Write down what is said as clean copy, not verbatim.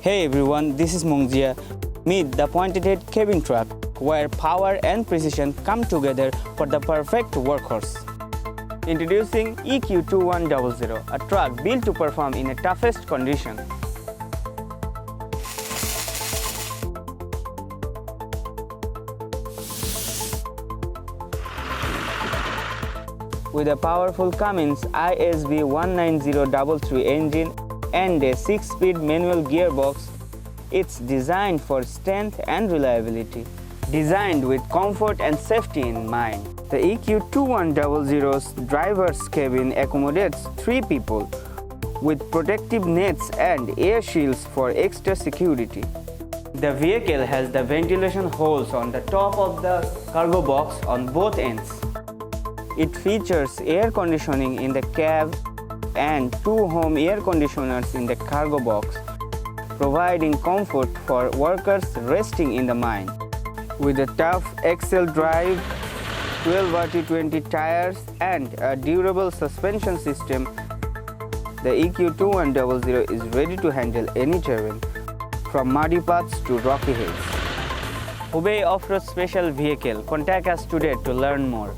Hey everyone, this is Mongjia. Meet the pointed head cabin truck, where power and precision come together for the perfect workhorse. Introducing EQ2100, a truck built to perform in the toughest condition. With a powerful Cummins ISV 19033 engine and a 6-speed manual gearbox, it's designed for strength and reliability. Designed with comfort and safety in mind, the EQ2100's driver's cabin accommodates 3 people with protective nets and air shields for extra security. The vehicle has the ventilation holes on the top of the cargo box on both ends. It features air conditioning in the cab and 2 home air conditioners in the cargo box, providing comfort for workers resting in the mine. With a tough axle drive, 12 RT20 tires and a durable suspension system, the EQ2100 is ready to handle any terrain, from muddy paths to rocky hills. Hubei off-road special vehicle. Contact us today to learn more.